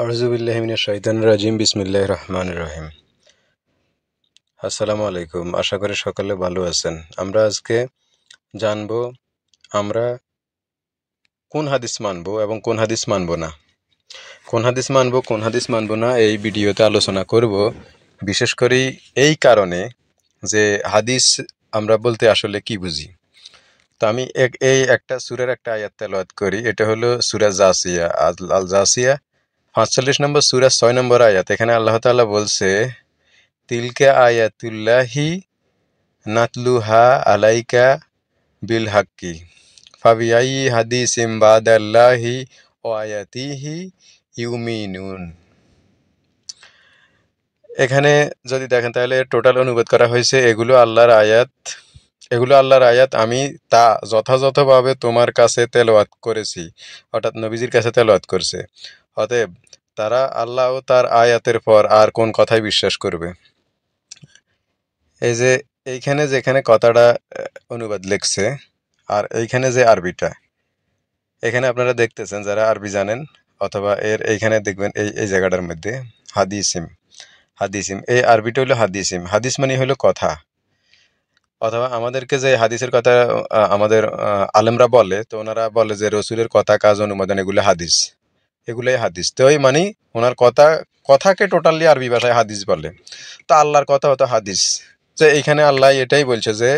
আউযুবিল্লাহি মিনাশ শাইতানির রাজিম বিসমিল্লাহির রহমানির রহিম। আসসালামু আলাইকুম। আশা করি সকলে ভালো আছেন। আমরা আজকে জানবো আমরা কোন হাদিস মানবো এবং কোন হাদিস মানবো না। কোন হাদিস মানবো কোন হাদিস মানবো না এই ভিডিওতে আলোচনা করব। বিশেষ করে এই কারণে যে হাদিস আমরা বলতে আসলে কি বুঝি। তো আমি এই একটা সূরার একটা আয়াত তেলাওয়াত করি। এটা হলো সূরা জাসিয়া, আল জাসিয়া ৪৫ নম্বর সূরা ৬ নম্বর আয়াত। এখানে আল্লাহ তাআলা বলছে, তিলকা আয়াতুল্লাহি নাতলুহা আলাইকা বিল হাক্কি ফাবিআইয়ি হাদিসিম বাদাল্লাহি ওয়া আয়াতিহি ইউমিনুন। এখানে যদি দেখেন তাহলে টোটাল অনুবাদ করা হয়েছে, এগুলো আল্লাহর আয়াত, আমি তা যথাযথভাবে তোমার কাছে তেলাওয়াত করেছি, অর্থাৎ নবীজির কাছে তেলাওয়াত করছে। অতএব তারা আল্লাহ ও তার আয়াতের পর আর কোন কথায় বিশ্বাস করবে। এই যে এইখানে যেখানে কথাটা অনুবাদ লিখছে আর এইখানে যে আরবিটা, এখানে আপনারা দেখতেছেন যারা আরবি জানেন, অথবা এইখানে দেখবেন এই জায়গাটার মধ্যে হাদিসিম, হাদিসিম এই আরবিটা হলো হাদিসিম। হাদিস মানে হলো কথা, অথবা আমাদেরকে যে হাদিসের কথা আমাদের আলেমরা বলে, তো ওনারা বলে যে রসুলের কথা কাজ অনুমোদন এগুলো হাদিস, এগুলোই হাদিস। তো ওই মানে ওনার কথাকে টোটালি আরবি ভাষায় হাদিস বলে। তো আল্লাহর কথা হতো হাদিস। যে এইখানে আল্লাহ এটাই বলছে যে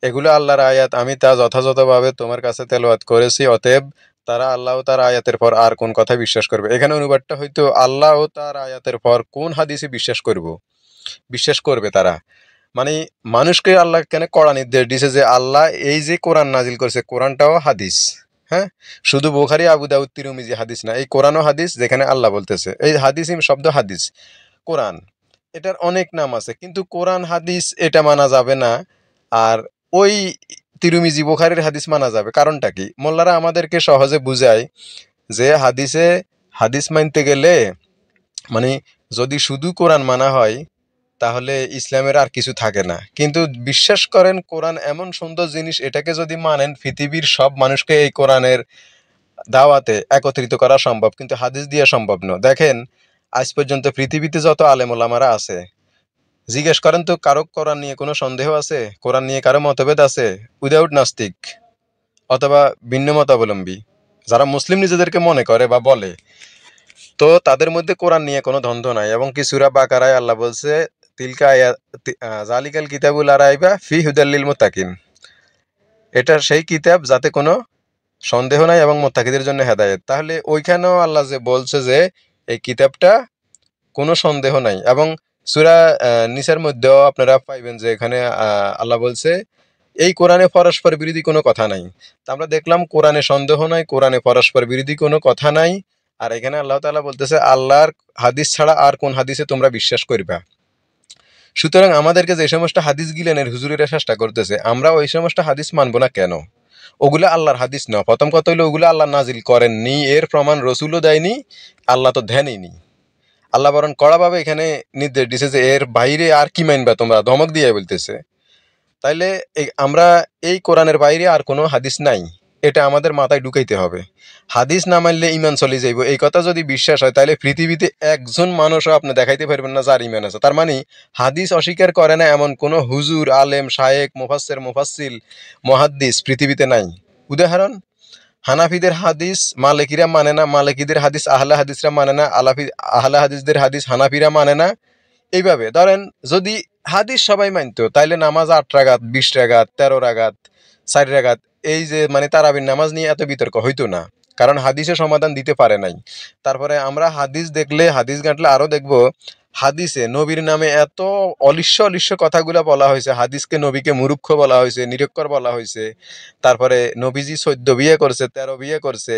এগুলো আল্লাহর আয়াত, আমি তা যথাযথভাবে তোমার কাছে তেলাওয়াত করেছি, অতএব তারা আল্লাহ ও তার আয়াতের পর আর কোন কথা বিশ্বাস করবে। এখানে অনুবাদটা হয়তো আল্লাহ ও তার আয়াতের পর কোন হাদিসে বিশ্বাস করবে তারা। মানে মানুষকে আল্লাহ কেন কড়া নির্দেশ দিয়েছে যে আল্লাহ এই যে কোরআন নাজিল করেছে, কোরআনটাও হাদিস। হ্যাঁ, শুধু বুখারী, আবু দাউদ, তিরমিজি হাদিস না, এই কোরআনও হাদিস। যেখানে আল্লাহ বলতেছে, এই হাদিস শব্দ হাদিস, কোরআন এটার অনেক নাম আছে, কিন্তু কোরআন হাদিস এটা মানা যাবে না। আর ওই তিরমিজি বুখারীর হাদিস মানা যাবে। কারণটা কি? মোল্লারা আমাদেরকে সহজে বুঝায় যে হাদিস মানতে গেলে মানে যদি শুধু কোরআন মানা হয় তাহলে ইসলামের আর কিছু থাকে না। কিন্তু বিশ্বাস করেন, কোরআন এমন সুন্দর জিনিস, এটাকে যদি মানেন পৃথিবীর সব মানুষকে এই কোরআনের দাওয়াতে একত্রিত করা সম্ভব, কিন্তু হাদিস দিয়ে সম্ভব নয়। দেখেন, আজ পর্যন্ত পৃথিবীতে যত আলেম ওলামারা আছে, জিজ্ঞেস করেন তো কারো কোরআন নিয়ে কোনো সন্দেহ আছে? কোরআন নিয়ে কারো মতভেদ আছে? উইদাউট নাস্তিক অথবা ভিন্ন মতাবলম্বী যারা মুসলিম নিজেদেরকে মনে করে বা বলে, তো তাদের মধ্যে কোরআন নিয়ে কোনো দ্বন্দ্ব নাই। এবং কি সূরা বাকারায় আল্লাহ বলছে, তিলকা জালিকাল কিতাবুল লা রাইবা ফি হুদাল লিল মুত্তাকিন, এটা সেই কিতাব যাতে কোনো সন্দেহ নাই এবং মুত্তাকিদের জন্য হেদায়েত। তাহলে ওইখানেও আল্লাহ যে বলছে যে এই কিতাবটা কোনো সন্দেহ নাই। এবং সূরা নিসার মধ্যেও আপনারা পাইবেন যে এখানে আল্লাহ বলছে এই কোরআনে পরস্পর বিরোধী কোনো কথা নাই। তা আমরা দেখলাম কোরআনে সন্দেহ নাই, কোরআনে পরস্পর বিরোধী কোনো কথা নাই। আর এখানে আল্লাহ তাআলা বলতেছে আল্লাহর হাদিস ছাড়া আর কোন হাদিসে তোমরা বিশ্বাস করবা। সুতরাং আমাদেরকে যে সমস্ত হাদিস গিলেনের হুজুরেরা চেষ্টা করতেছে, আমরা ওই সমস্ত হাদিস মানবো না কেন? ওগুলো আল্লাহর হাদিস না। প্রথম কথা হলো ওগুলো আল্লাহ নাজিল করেননি, এর প্রমাণ রসুলও দেয়নি, আল্লাহ তো ধ্যানই। আল্লাহ বরং কড়াভাবে এখানে নির্দেশ দিছে যে এর বাইরে আর কি মানবা তোমরা, ধমক দিয়ে বলতেছে। তাইলে আমরা এই কোরআনের বাইরে আর কোনো হাদিস নাই, এটা আমাদের মাথায় ঢুকাইতে হবে। হাদিস না মানলে ইমান চলে যাইব, এই কথা যদি বিশ্বাস হয় তাহলে পৃথিবীতে একজন মানুষও আপনি দেখাইতে পারবেন না যার ইমান আছে। তার মানে হাদিস অস্বীকার করে না এমন কোনো হুজুর, আলেম, শায়েক, মুফাসসির, মুফাসসিল, মুহাদ্দিস পৃথিবীতে নাই। উদাহরণ, হানাফিদের হাদিস মালিকিরা মানে না, মালিকিদের হাদিস আহলে হাদিসরা মানে না, আহলে হাদিসদের হাদিস হানাফিরা মানে না। এইভাবে ধরেন যদি হাদিস সবাই মানতো তাইলে নামাজ ৮ রাকাত, ২০ রাকাত, ১৩ রাকাত, ৪ রাকাত, এই যে মানে তারাবির নামাজ নিয়ে এত বিতর্ক হইতো না, কারণ হাদিসে সমাধান দিতে পারে নাই। তারপরে আমরা হাদিস দেখলে, হাদিস ঘাঁটলে আরো দেখব হাদিসে নবীর নামে এত অলিশ্য কথাগুলো বলা হয়েছে। হাদিসকে নবীকে মুরুক্ষ বলা হয়েছে, নিরক্ষর বলা হয়েছে। তারপরে নবীজি ১৪ বিয়ে করছে, ১৩ বিয়ে করছে।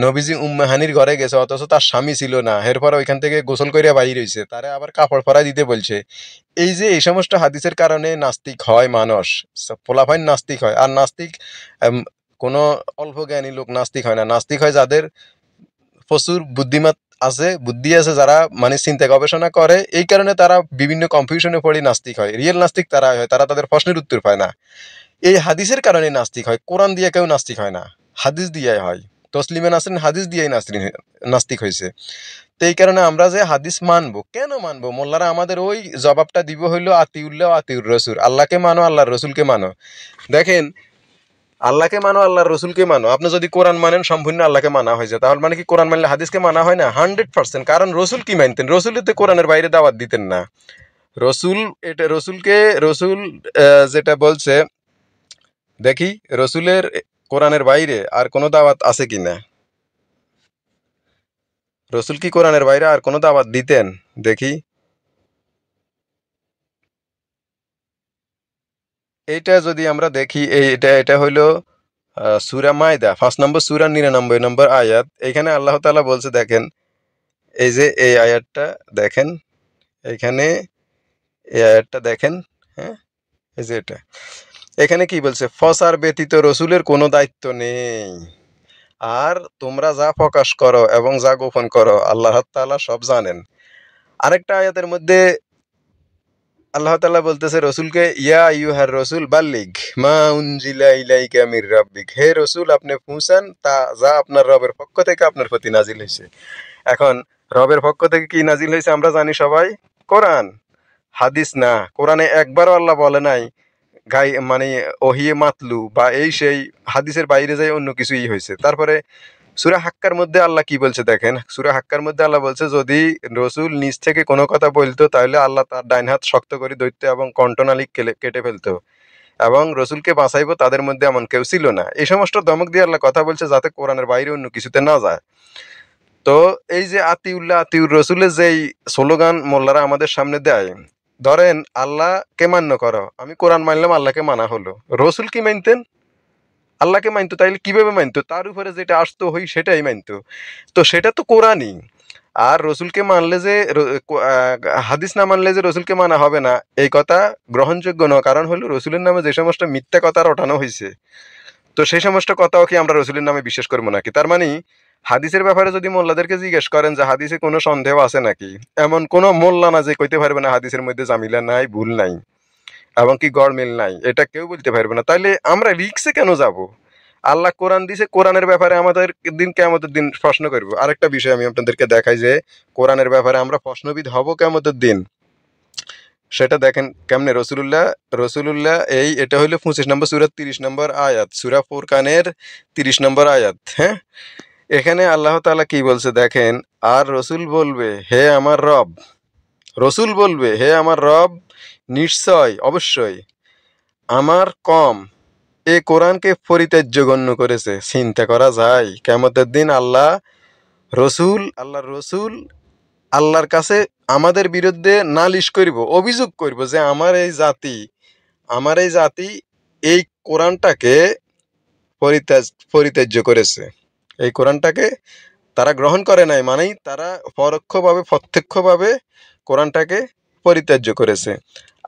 নবীজি উম্মাহানির ঘরে গেছে অথচ তার স্বামী ছিল না, এরপর ওইখান থেকে গোসল করিয়া বাইর হইছে, তারে আবার কাপড় পরাই দিতে বলছে। এই যে এই সমস্ত হাদিসের কারণে নাস্তিক হয় মানুষ, পোলাপাইন নাস্তিক হয়। আর নাস্তিক কোনো অল্প জ্ঞানী লোক নাস্তিক হয় না। নাস্তিক হয় যাদের প্রচুর বুদ্ধিমত আছে, বুদ্ধি আছে, যারা মানে চিন্তা গবেষণা করে, এই কারণে তারা বিভিন্ন কনফিউশনে পড়ে নাস্তিক হয়। রিয়েল নাস্তিক তারা হয়, তারা তাদের প্রশ্নের উত্তর পায় না। এই হাদিসের কারণে নাস্তিক হয়। কোরআন দিয়ে কেউ নাস্তিক হয় না, হাদিস দিয়ে হয়। তসলিমে নাসরিন হাদিস দিয়েই নাস্তিক হয়েছে। তো এই কারণে আমরা যে হাদিস মানবো, কেন মানবো? মোল্লারা আমাদের ওই জবাবটা দিব হইলো আতিউল্লাহ আতিউর রসুল, আল্লাহকে মানো আল্লাহর রসুলকে মানো। দেখেন, আল্লাহকে মানো আল্লাহর রসুলকে মানো। আপনি যদি কোরআন মানেন সম্পূর্ণ আল্লাহকে মানা হয়ে যায়, তাহলে মানে কি কোরআন মানলে হাদিসকে মানা হয় না? 100%। কারণ রসুল কি মানতেন? রসুল তো কোরআনের বাইরে দাওয়াত দিতেন না। রসুল এটা রসুলকে রসুল যেটা বলছে, দেখি রসুলের কোরআনের বাইরে আর কোনো দাওয়াত আছে কিনা। রসুল কি কোরআনের বাইরে আর কোনো দাওয়াত দিতেন? দেখি। এইটা যদি আমরা দেখি, এটা হইলো সূরা মায়দা 5 নম্বর সূরা 99 নম্বর আয়াত। এখানে আল্লাহ তাআলা বলছে, দেখেন এই যে এই আয়াতটা দেখেন, এখানে এই আয়াতটা দেখেন, হ্যাঁ, এই যে এটা এখানে কি বলছে? ফসার ব্যতীত রসুলের কোনো দায়িত্ব নেই, আর তোমরা যা প্রকাশ করো এবং যা গোপন করো আল্লাহ তাআলা সব জানেন। আরেকটা আয়াতের মধ্যে আল্লাহ তাআলা বলতেছে রসুলকে, ইয়া আইয়ুহার রসুল বাল্লিগ মা উনজিলা ইলাইকা মির রাব্বিক, হে রসুল আপনি পৌঁছান তা যা আপনার রবের পক্ষ থেকে আপনার প্রতি নাজিল হয়েছে। এখন রবের পক্ষ থেকে কি নাজিল হয়েছে আমরা জানি সবাই, কোরআন, হাদিস না। কোরআনে একবারও আল্লাহ বলে নাই গাই মানে ওহিয়ে মাতলু বা এই সেই, হাদিসের বাইরে যাই অন্য কিছুই হয়েছে। তারপরে সূরা হাক্কার মধ্যে আল্লাহ কি বলছে দেখেন, সূরা হাক্কার মধ্যে আল্লাহ বলছে যদি রসুল নিজ থেকে কোনো কথা বলতো তাহলে আল্লাহ তার ডাইন হাত শক্ত করে ধরতো এবং কণ্ঠনালী কেটে ফেলতো, এবং রসুলকে বাঁচাইবো তাদের মধ্যে এমন কেউ ছিল না। এই সমস্ত ধমক দিয়ে আল্লাহ কথা বলছে যাতে কোরআনের বাইরে অন্য কিছুতে না যায়। তো এই যে আতিউল্লাহ আতিউর রসুলের যেই স্লোগান মোল্লারা আমাদের সামনে দেয়, ধরেন আল্লাহকে মান্য করো, আমি কোরআন মানলাম, আল্লাহকে মানা হলো। রসুল কি মানতেন? আল্লাহকে মানতো, তাইলে কিভাবে মানতো? তার উপরে যেটা আসতো হই সেটাই মানতো। তো সেটা তো কোরআনই। আর রসুলকে মানলে যে হাদিস না মানলে যে রসুলকে মানা হবে না, এই কথা গ্রহণযোগ্য নয়। কারণ হলো রসুলের নামে যে সমস্ত মিথ্যা কথা রটানো হয়েছে, তো সেই সমস্ত কথাও কি আমরা রসুলের নামে বিশ্বাস করবো নাকি? তার মানে হাদিসের ব্যাপারে যদি মোল্লাদেরকে জিজ্ঞেস করেন যে হাদিসে কোনো সন্দেহ আছে নাকি, এমন কোনো মোল্লা না যে কইতে পারবে না হাদিসের মধ্যে জামিলা নাই, ভুল নাই এবং কি গড়মিল নাই, এটা কেউ বলতে পারবে না। তাইলে আমরা রিক্সে কেন যাব? আল্লাহ কোরআন দিছে, কোরআনের ব্যাপারে আমাদের কিয়ামতের দিন প্রশ্ন করব। আরেকটা বিষয় আমি আপনাদেরকে দেখাই যে কোরআনের ব্যাপারে আমরা প্রশ্নবিদ হব কিয়ামতের দিন। সেটা দেখেন কেমনে। রসুলুল্লাহ এটা হইলো 25 নম্বর সূরা 30 নম্বর আয়াত, সূরা ফুরকানের 30 নম্বর আয়াত। হ্যাঁ, এখানে আল্লাহ তাআলা কি বলছে দেখেন, আর রসুল বলবে হে আমার রব, রসুল বলবে হে আমার রব, নিশ্চয় অবশ্যই আমার কম এ কোরআনকে পরিত্যাজ্য গণ্য করেছে। চিন্তা করা যায় কিয়ামতের দিন আল্লাহর রসুল আল্লাহর কাছে আমাদের বিরুদ্ধে নালিশ করব, অভিযোগ করব যে আমার এই জাতি এই কোরআনটাকে পরিত্যাজ্য করেছে, এই কোরআনটাকে তারা গ্রহণ করে নাই, মানেই তারা পরোক্ষভাবে প্রত্যক্ষভাবে কোরআনটাকে পরিত্যাজ্য করেছে।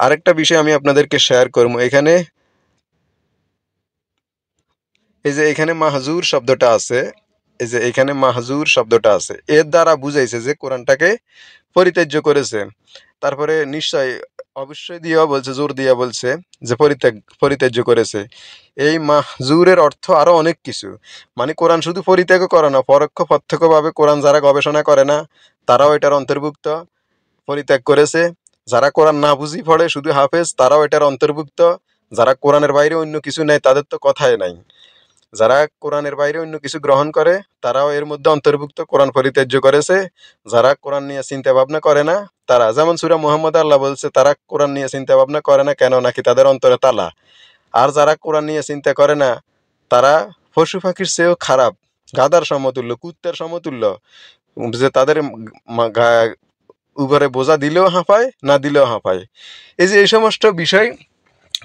আরেকটা বিষয় আমি আপনাদেরকে শেয়ার করবো। এখানে এই যে এখানে মাহজুর শব্দটা আছে, এই যে এখানে মাহজুর শব্দটা আছে, এর দ্বারা বুঝাইছে যে কোরআনটাকে পরিত্যাজ্য করেছে। তারপরে নিশ্চয় অবশ্যই দিয়া বলছে, জোর দিয়া বলছে যে পরিত্যাজ্য করেছে। এই মাহজুরের অর্থ আরো অনেক কিছু। মানে কোরআন শুধু পরিত্যাগ করে না, পরোক্ষ প্রত্যক্ষভাবে কোরআন যারা গবেষণা করে না তারাও এটার অন্তর্ভুক্ত, পরিত্যাগ করেছে। যারা কোরআন না বুঝি পড়ে শুধু হাফেজ, তারাও এটার অন্তর্ভুক্ত। যারা কোরআনের বাইরে অন্য কিছু নেয় তাদের তো কথাই নাই। যারা কোরআনের বাইরে অন্য কিছু গ্রহণ করে তারাও এর মধ্যে অন্তর্ভুক্ত, কোরআন পরিত্যাজ্য করেছে। যারা কোরআন নিয়ে চিন্তা ভাবনা করে না তারা, যেমন সূরা মুহাম্মদ আল্লাহ বলছে তারা কোরআন নিয়ে চিন্তা ভাবনা করে না কেন, নাকি তাদের অন্তরে তালা। আর যারা কোরআন নিয়ে চিন্তা করে না তারা পশু পাখির চেয়েও খারাপ, গাধার সমতুল্য, কুত্তার সমতুল্য, যে তাদের উপরে বোঝা দিলেও হাঁপায়, না দিলেও হাঁপায়। এই যে এই সমস্ত বিষয়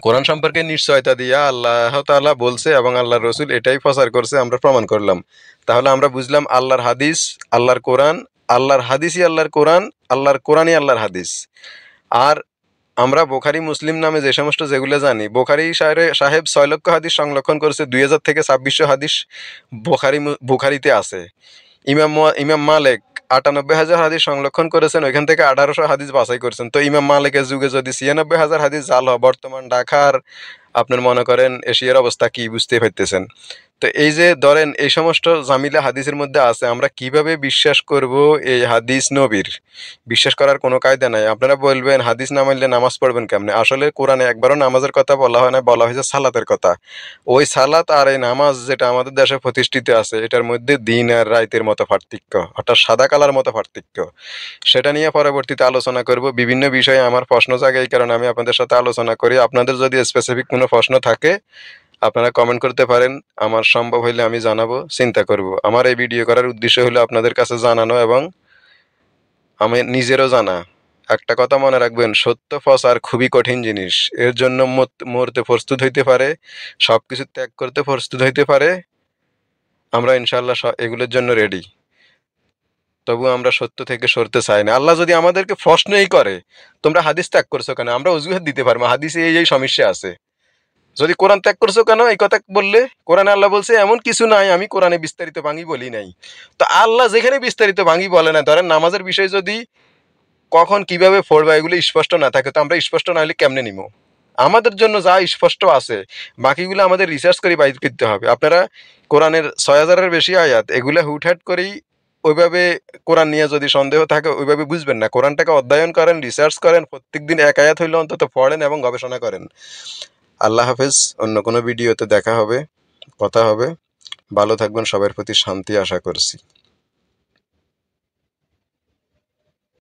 কোরআন সম্পর্কে নিশ্চয়তা দিয়া আল্লাহ তাআলা বলছে এবং আল্লাহর রসুল এটাই প্রচার করছে, আমরা প্রমাণ করলাম। তাহলে আমরা বুঝলাম আল্লাহর হাদিস আল্লাহর কোরআন, আল্লাহর হাদিসই আল্লাহর কোরআন, আল্লাহর কোরআনই আল্লাহর হাদিস। আর আমরা বোখারি মুসলিম নামে যে সমস্ত যেগুলো জানি, বোখারি সাহেব 6 লক্ষ হাদিস সংরক্ষণ করেছে, 2000 থেকে 2600 হাদিস বোখারিতে আছে। ইমাম মালিক 98,000 হাদিস সংরক্ষণ করেছেন, ওইখান থেকে 1800 হাদিস বাছাই করেছেন। তো ইমাম মালিকের যুগে যদি 96,000 হাদিস জাল হয়, বর্তমান ঢাকার আপনার মনে করেন এশিয়ার অবস্থা কি বুঝতে পারতেছেন। তো এই যে ধরেন এই সমস্ত জামিলা হাদিসের মধ্যে আছে, আমরা কিভাবে বিশ্বাস করব এই হাদিস নবীর? বিশ্বাস করার কোনো কায়দা নাই। আপনারা বলবেন হাদিস না মানলে নামাজ পড়বেন কেমনে? আসলে কোরআনে একবারও নামাজের কথা বলা হয় না, বলা হয়েছে সালাতের কথা। ওই সালাত আর এই নামাজ যেটা আমাদের দেশে প্রতিষ্ঠিত আছে, এটার মধ্যে দিন আর রাইতের মতো পার্থক্য, অর্থাৎ সাদা কালার মতো পার্থক্য। সেটা নিয়ে পরবর্তীতে আলোচনা করব। বিভিন্ন বিষয়ে আমার প্রশ্ন জাগে, এই কারণে আমি আপনাদের সাথে আলোচনা করি। আপনাদের যদি স্পেসিফিক কোনো প্রশ্ন থাকে আপনারা কমেন্ট করতে পারেন, আমার সম্ভব হইলে আমি জানাবো, চিন্তা করব। আমার এই ভিডিও করার উদ্দেশ্য হলো আপনাদের কাছে জানানো এবং আমি নিজেরও জানা। একটা কথা মনে রাখবেন, সত্য প্রচার খুবই কঠিন জিনিস। এর জন্য মরতে প্রস্তুত হইতে পারে, সবকিছু ত্যাগ করতে প্রস্তুত হইতে পারে। আমরা ইনশাল্লাহ এগুলোর জন্য রেডি। তবু আমরা সত্য থেকে সরতে চাই না। আল্লাহ যদি আমাদেরকে প্রশ্নই করে তোমরা হাদিস ত্যাগ করছো কেন, আমরা অজুহাত দিতে পারবো হাদিসে এই সমস্যা আছে। যদি কোরআন ত্যাগ করছো কেন এই কথা বললে, কোরআনে আল্লাহ বলছে এমন কিছু নাই আমি কোরআনে বিস্তারিত ভাঙি বলি নাই। তো আল্লাহ যেখানে বিস্তারিত ভাঙি বলে না, ধরেন নামাজের বিষয় যদি কখন কিভাবে পড়বা এগুলো স্পষ্ট না থাকে, তো আমরা স্পষ্ট না হলে কেমনে নিব? আমাদের জন্য যা স্পষ্ট আছে বাকিগুলো আমাদের রিসার্চ করে বাইর করতে হবে। আপনারা কোরআনের ৬,০০০-এর বেশি আয়াত, এগুলা হুটহাট করেই ওইভাবে কোরআন নিয়ে যদি সন্দেহ থাকে ওইভাবে বুঝবেন না। কোরআনটাকে অধ্যয়ন করেন, রিসার্চ করেন, প্রত্যেকদিন এক আয়াত হইলে অন্তত পড়েন এবং গবেষণা করেন। আল্লাহ হাফেজ। অন্য কোনো ভিডিওতে দেখা হবে, কথা হবে। ভালো থাকবেন, সবার প্রতি শান্তি আশা করছি।